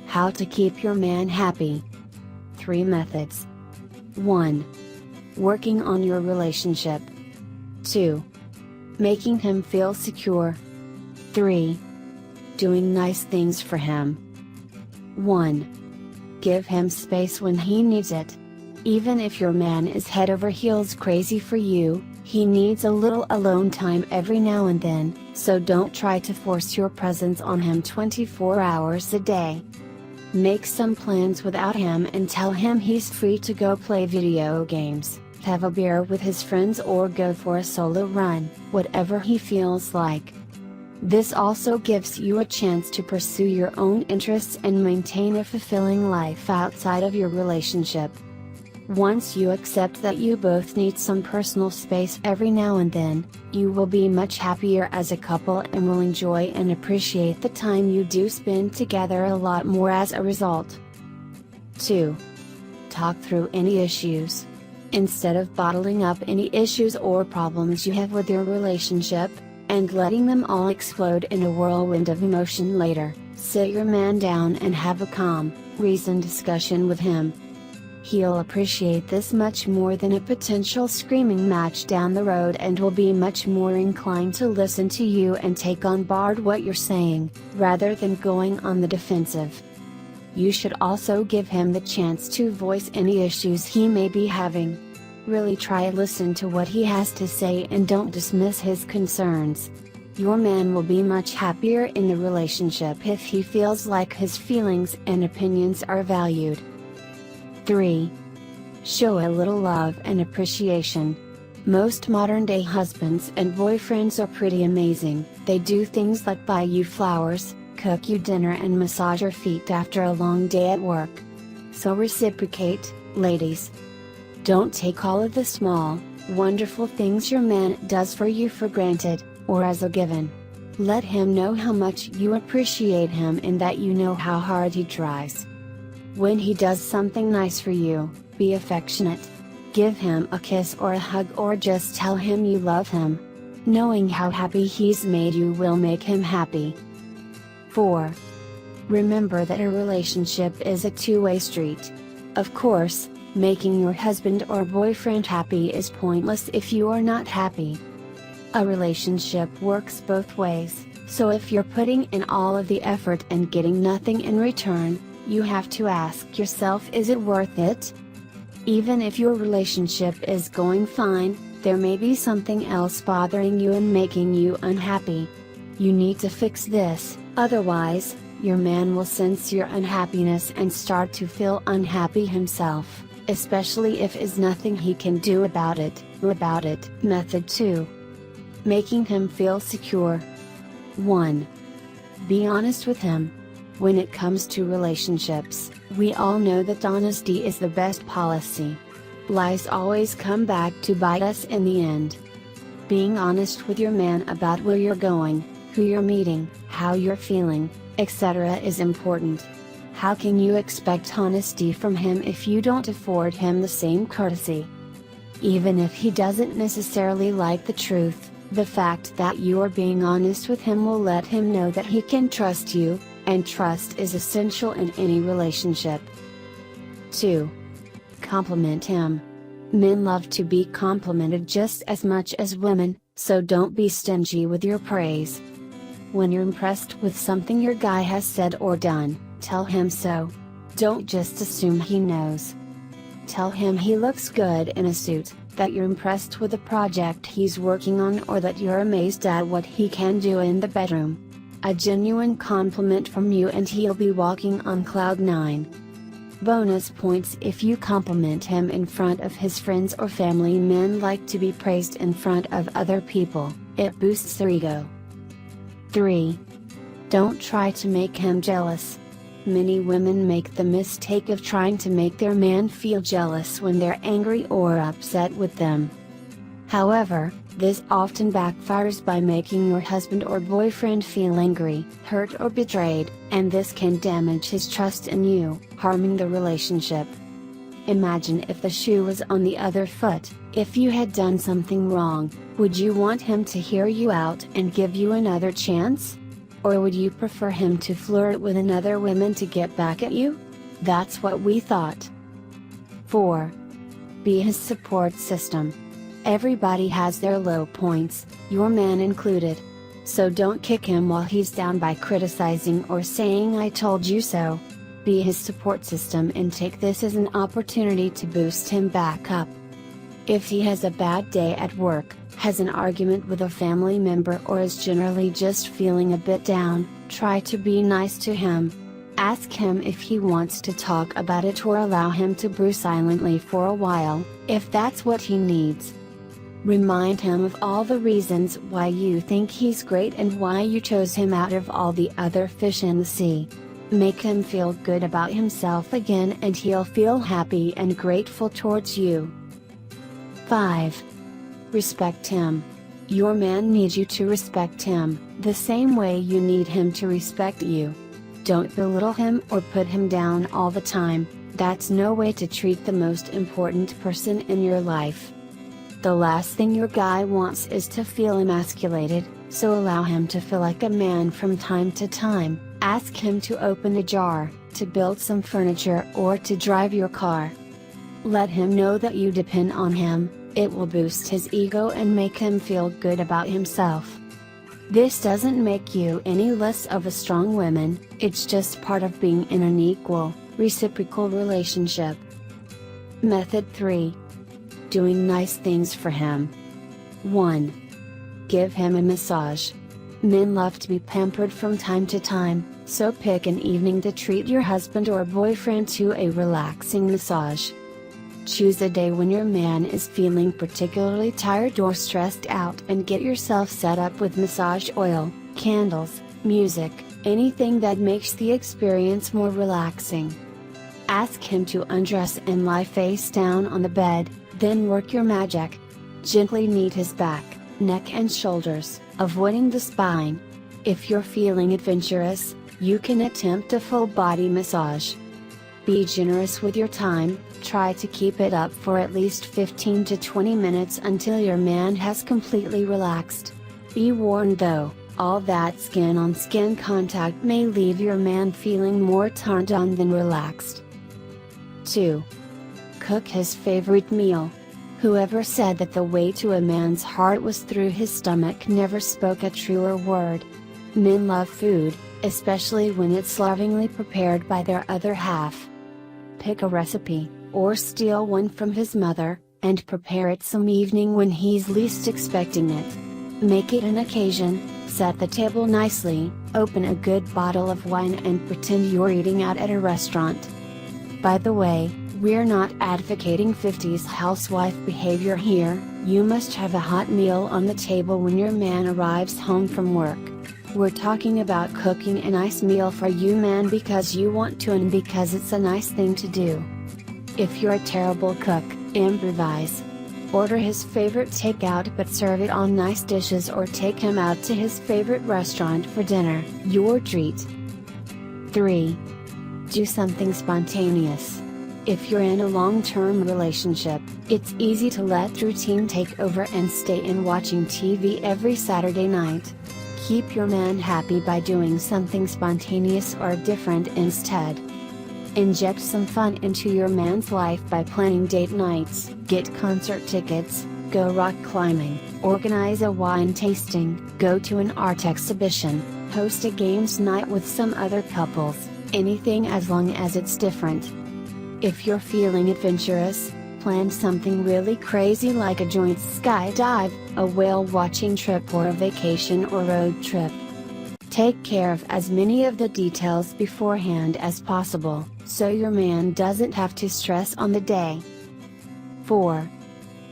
How to keep your man happy. 3 methods. 1. Working on your relationship. 2. Making him feel secure. 3. Doing nice things for him. 1. Give him space when he needs it. Even if your man is head over heels crazy for you, he needs a little alone time every now and then, so don't try to force your presence on him 24 hours a day. Make some plans without him and tell him he's free to go play video games, have a beer with his friends or go for a solo run, whatever he feels like. This also gives you a chance to pursue your own interests and maintain a fulfilling life outside of your relationship. Once you accept that you both need some personal space every now and then, you will be much happier as a couple and will enjoy and appreciate the time you do spend together a lot more as a result. 2. Talk through any issues. Instead of bottling up any issues or problems you have with your relationship, and letting them all explode in a whirlwind of emotion later, sit your man down and have a calm, reasoned discussion with him. He'll appreciate this much more than a potential screaming match down the road and will be much more inclined to listen to you and take on board what you're saying, rather than going on the defensive. You should also give him the chance to voice any issues he may be having. Really try to listen to what he has to say and don't dismiss his concerns. Your man will be much happier in the relationship if he feels like his feelings and opinions are valued. 3. Show a little love and appreciation. Most modern day husbands and boyfriends are pretty amazing. They do things like buy you flowers, cook you dinner and massage your feet after a long day at work. So reciprocate, ladies. Don't take all of the small, wonderful things your man does for you for granted, or as a given. Let him know how much you appreciate him and that you know how hard he tries. When he does something nice for you, be affectionate. Give him a kiss or a hug or just tell him you love him. Knowing how happy he's made you will make him happy. 4. Remember that a relationship is a two-way street. Of course, making your husband or boyfriend happy is pointless if you are not happy. A relationship works both ways, so if you're putting in all of the effort and getting nothing in return, you have to ask yourself, is it worth it? Even if your relationship is going fine, there may be something else bothering you and making you unhappy. You need to fix this, otherwise, your man will sense your unhappiness and start to feel unhappy himself, especially if is nothing he can do about it. Method 2. Making him feel secure. 1. Be honest with him. When it comes to relationships, we all know that honesty is the best policy. Lies always come back to bite us in the end. Being honest with your man about where you're going, who you're meeting, how you're feeling, etc. is important. How can you expect honesty from him if you don't afford him the same courtesy? Even if he doesn't necessarily like the truth, the fact that you are being honest with him will let him know that he can trust you, and trust is essential in any relationship. 2. Compliment him. Men love to be complimented just as much as women, so don't be stingy with your praise. When you're impressed with something your guy has said or done, tell him so. Don't just assume he knows. Tell him he looks good in a suit, that you're impressed with the project he's working on, or that you're amazed at what he can do in the bedroom. A genuine compliment from you and he'll be walking on cloud 9. Bonus points if you compliment him in front of his friends or family. Men like to be praised in front of other people, it boosts their ego. 3. Don't try to make him jealous. Many women make the mistake of trying to make their man feel jealous when they're angry or upset with them. However, this often backfires by making your husband or boyfriend feel angry, hurt or betrayed, and this can damage his trust in you, harming the relationship. Imagine if the shoe was on the other foot. If you had done something wrong, would you want him to hear you out and give you another chance? Or would you prefer him to flirt with another woman to get back at you? That's what we thought. 4. Be his support system. Everybody has their low points, your man included. So don't kick him while he's down by criticizing or saying "I told you so." Be his support system and take this as an opportunity to boost him back up. If he has a bad day at work, has an argument with a family member, or is generally just feeling a bit down, try to be nice to him. Ask him if he wants to talk about it, or allow him to brew silently for a while, if that's what he needs. Remind him of all the reasons why you think he's great and why you chose him out of all the other fish in the sea. Make him feel good about himself again, and he'll feel happy and grateful towards you. 5. Respect him. Your man needs you to respect him, the same way you need him to respect you. Don't belittle him or put him down all the time. That's no way to treat the most important person in your life. The last thing your guy wants is to feel emasculated, so allow him to feel like a man from time to time. Ask him to open a jar, to build some furniture, or to drive your car. Let him know that you depend on him. It will boost his ego and make him feel good about himself. This doesn't make you any less of a strong woman, it's just part of being in an equal, reciprocal relationship. Method 3. Doing nice things for him. 1. Give him a massage. Men love to be pampered from time to time, so pick an evening to treat your husband or boyfriend to a relaxing massage. Choose a day when your man is feeling particularly tired or stressed out, and get yourself set up with massage oil, candles, music, anything that makes the experience more relaxing. Ask him to undress and lie face down on the bed, then work your magic. Gently knead his back, neck and shoulders, avoiding the spine. If you're feeling adventurous, you can attempt a full body massage. Be generous with your time, try to keep it up for at least 15 to 20 minutes until your man has completely relaxed. Be warned though, all that skin on skin contact may leave your man feeling more turned on than relaxed. 2. Cook his favorite meal. Whoever said that the way to a man's heart was through his stomach never spoke a truer word. Men love food, especially when it's lovingly prepared by their other half. Pick a recipe, or steal one from his mother, and prepare it some evening when he's least expecting it. Make it an occasion, set the table nicely, open a good bottle of wine and pretend you're eating out at a restaurant. By the way, we're not advocating 50s housewife behavior here. You must have a hot meal on the table when your man arrives home from work. We're talking about cooking a nice meal for you man because you want to and because it's a nice thing to do. If you're a terrible cook, improvise. Order his favorite takeout but serve it on nice dishes, or take him out to his favorite restaurant for dinner, your treat. 3. Do something spontaneous. If you're in a long-term relationship, it's easy to let routine take over and stay in watching TV every Saturday night. Keep your man happy by doing something spontaneous or different instead. Inject some fun into your man's life by planning date nights, get concert tickets, go rock climbing, organize a wine tasting, go to an art exhibition, host a games night with some other couples, anything as long as it's different. If you're feeling adventurous, plan something really crazy like a joint skydive, a whale watching trip, or a vacation or road trip. Take care of as many of the details beforehand as possible, so your man doesn't have to stress on the day. 4.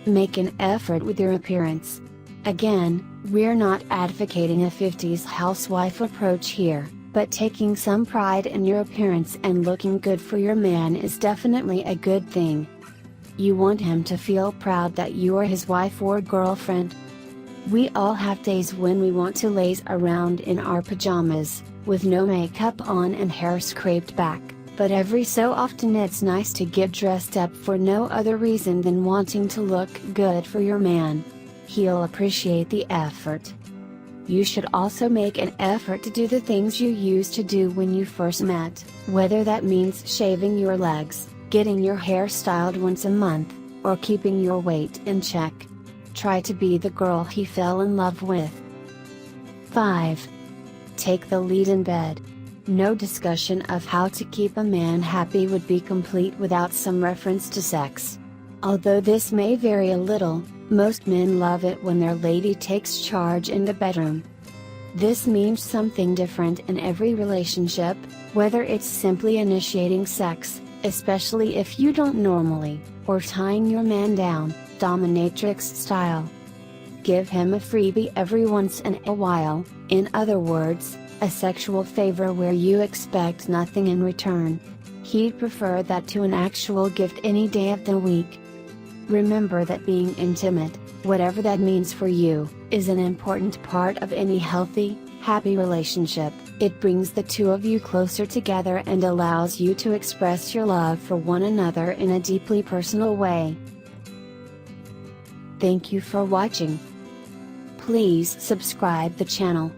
Make an effort with your appearance. Again, we're not advocating a 50s housewife approach here, but taking some pride in your appearance and looking good for your man is definitely a good thing. You want him to feel proud that you are his wife or girlfriend. We all have days when we want to laze around in our pajamas, with no makeup on and hair scraped back, but every so often it's nice to get dressed up for no other reason than wanting to look good for your man. He'll appreciate the effort. You should also make an effort to do the things you used to do when you first met, whether that means shaving your legs, getting your hair styled once a month, or keeping your weight in check. Try to be the girl he fell in love with. 5. Take the lead in bed. No discussion of how to keep a man happy would be complete without some reference to sex. Although this may vary a little, most men love it when their lady takes charge in the bedroom. This means something different in every relationship, whether it's simply initiating sex, especially if you don't normally, or tying your man down, dominatrix style. Give him a freebie every once in a while, in other words, a sexual favor where you expect nothing in return. He'd prefer that to an actual gift any day of the week. Remember that being intimate, whatever that means for you, is an important part of any healthy, happy relationship. It brings the two of you closer together and allows you to express your love for one another in a deeply personal way. Thank you for watching. Please subscribe the channel.